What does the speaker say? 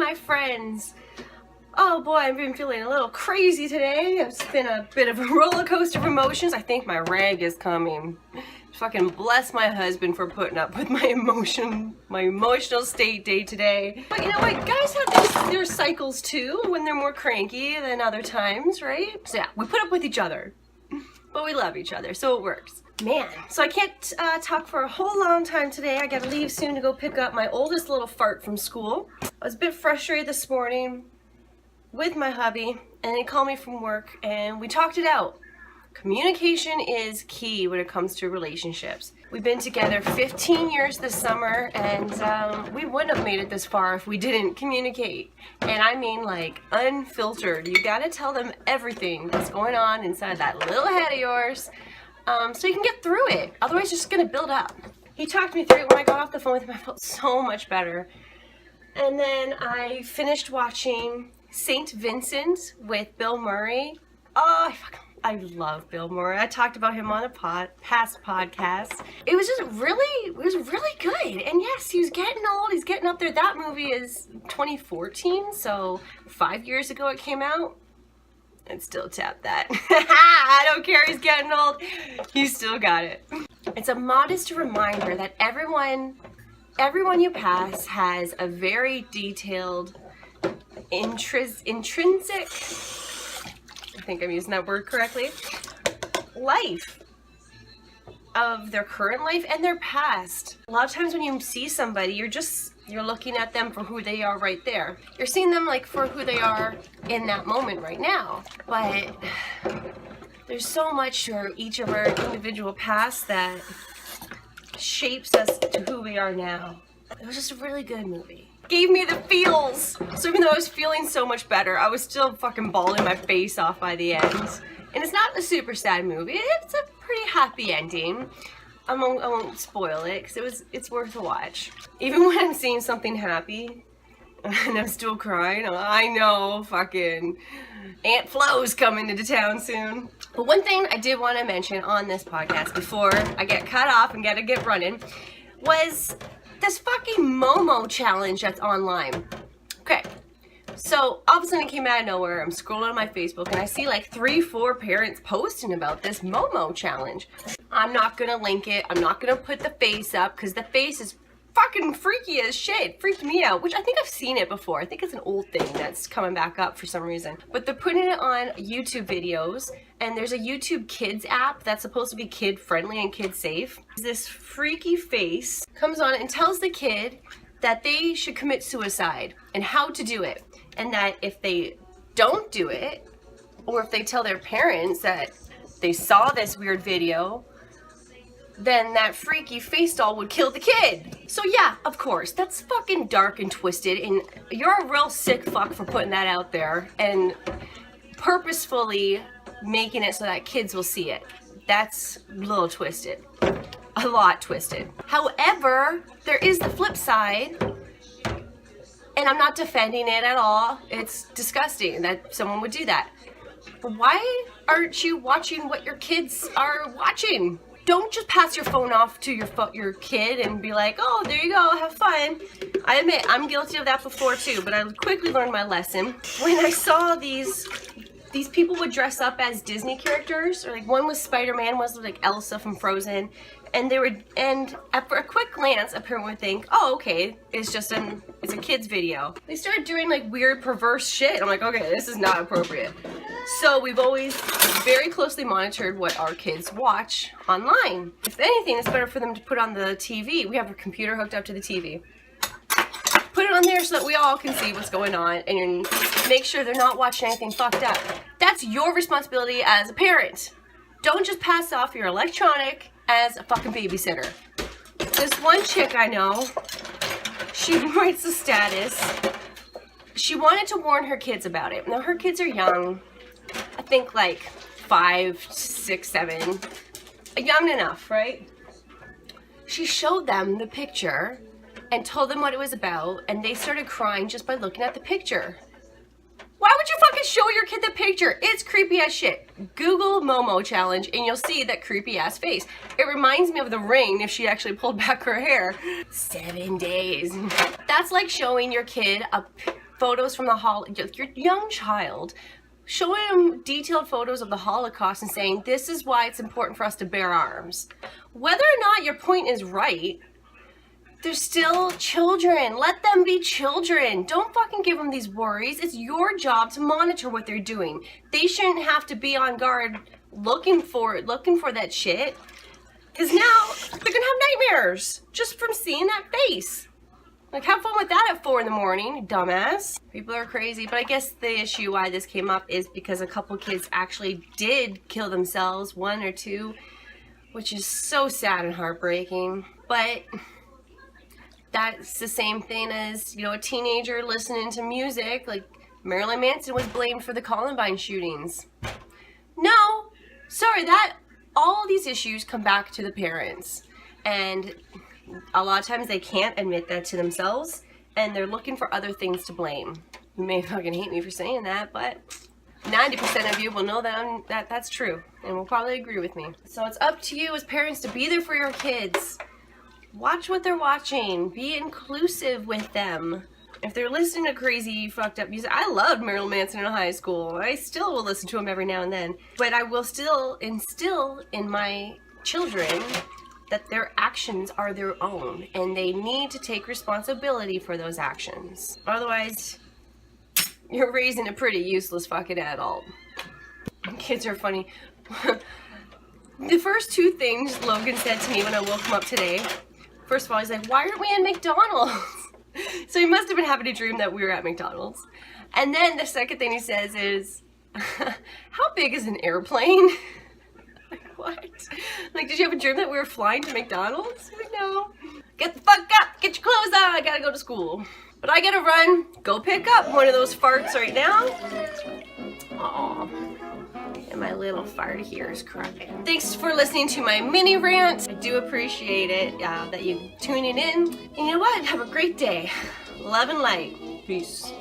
my friends. Oh boy, I've been feeling a little crazy today. It's been a bit of a roller coaster of emotions. I think my rag is coming. Fucking bless my husband for putting up with my emotional state day today. But you know what, guys have their cycles too, when they're more cranky than other times, right? So yeah, we put up with each other, but we love each other, so it works. Man, so I can't talk for a whole long time today. I gotta leave soon to go pick up my oldest little fart from school. I was a bit frustrated this morning with my hubby, and he called me from work and we talked it out. Communication is key when it comes to relationships. We've been together 15 years this summer, and we wouldn't have made it this far if we didn't communicate. And I mean like unfiltered. You gotta tell them everything that's going on inside that little head of yours, so you can get through it. Otherwise it's just gonna build up. He talked me through it. When I got off the phone with him, I felt so much better. And then I finished watching St. Vincent with Bill Murray. Oh, I love Bill Murray. I talked about him on a past podcast. It was really good. And yes, he was getting old. He's getting up there. That movie is 2014, so 5 years ago it came out. And still tap that. I don't care, he's getting old. He's still got it. It's a modest reminder that everyone you pass has a very detailed, intrinsic, I think I'm using that word correctly, life of their current life and their past. A lot of times when you see somebody, you're looking at them for who they are right there. You're seeing them like for who they are in that moment right now. But there's so much for each of our individual past that shapes us to who we are now. It was just a really good movie. Gave me the feels. So even though I was feeling so much better, I was still fucking bawling my face off by the end. And it's not a super sad movie. It's a pretty happy ending. I won't spoil it because it's worth a watch. Even when I'm seeing something happy and I'm still crying, I know fucking Aunt Flo's coming into town soon. But one thing I did want to mention on this podcast before I get cut off and gotta get running was this fucking Momo challenge that's online. Okay, so all of a sudden it came out of nowhere. I'm scrolling on my Facebook and I see like 3-4 parents posting about this Momo challenge. I'm not gonna link it. I'm not gonna put the face up because the face is fucking freaky as shit. It freaked me out, which I think I've seen it before. I think it's an old thing that's coming back up for some reason. But they're putting it on YouTube videos, and there's a YouTube Kids app that's supposed to be kid friendly and kid safe. This freaky face comes on and tells the kid that they should commit suicide and how to do it. And that if they don't do it, or if they tell their parents that they saw this weird video, then that freaky face doll would kill the kid. So yeah, of course, that's fucking dark and twisted, and you're a real sick fuck for putting that out there and purposefully making it so that kids will see it. That's a little twisted. A lot twisted. However, there is the flip side, and I'm not defending it at all. It's disgusting that someone would do that. But why aren't you watching what your kids are watching? Don't just pass your phone off to your kid and be like, oh, there you go, have fun. I admit, I'm guilty of that before too, but I quickly learned my lesson. When I saw these people would dress up as Disney characters, or like one was Spider-Man, one was like Elsa from Frozen, and after a quick glance, a parent would think, oh, okay, it's a kid's video. They started doing like weird, perverse shit. I'm like, okay, this is not appropriate. So we've always very closely monitored what our kids watch online. If anything, it's better for them to put on the TV. We have a computer hooked up to the TV. Put it on there so that we all can see what's going on and make sure they're not watching anything fucked up. That's your responsibility as a parent. Don't just pass off your electronic as a fucking babysitter. This one chick I know, she writes a status. She wanted to warn her kids about it. Now her kids are young. I think like 5, 6, 7. Young enough, right? She showed them the picture and told them what it was about, and they started crying just by looking at the picture. Why would you fucking show your kid the picture? It's creepy as shit. Google Momo challenge and you'll see that creepy ass face. It reminds me of The Ring if she actually pulled back her hair. 7 days. That's like showing your kid a photos from the your young child, showing them detailed photos of the Holocaust and saying, this is why it's important for us to bear arms. Whether or not your point is right, they're still children. Let them be children. Don't fucking give them these worries. It's your job to monitor what they're doing. They shouldn't have to be on guard looking for that shit. Because now they're gonna have nightmares just from seeing that face. Like, have fun with that at 4 in the morning, dumbass. People are crazy, but I guess the issue why this came up is because a couple kids actually did kill themselves, 1 or 2, which is so sad and heartbreaking. But that's the same thing as, you know, a teenager listening to music. Like, Marilyn Manson was blamed for the Columbine shootings. No, sorry, all these issues come back to the parents. And a lot of times they can't admit that to themselves, and they're looking for other things to blame. You may fucking hate me for saying that, but 90% of you will know that that's true, and will probably agree with me. So it's up to you as parents to be there for your kids. Watch what they're watching. Be inclusive with them. If they're listening to crazy, fucked up music, I loved Marilyn Manson in high school. I still will listen to him every now and then, but I will still instill in my children that their actions are their own, and they need to take responsibility for those actions. Otherwise, you're raising a pretty useless fucking adult. Kids are funny. The first 2 things Logan said to me when I woke him up today, first of all, he's like, why aren't we in McDonald's? So he must have been having a dream that we were at McDonald's. And then the second thing he says is, how big is an airplane? What? Like, did you have a dream that we were flying to McDonald's? Like, no. Get the fuck up! Get your clothes on! I gotta go to school. But I gotta run, go pick up one of those farts right now. Aww. And my little fart here is crying. Thanks for listening to my mini rant. I do appreciate it that you tuning in. And you know what? Have a great day. Love and light. Peace.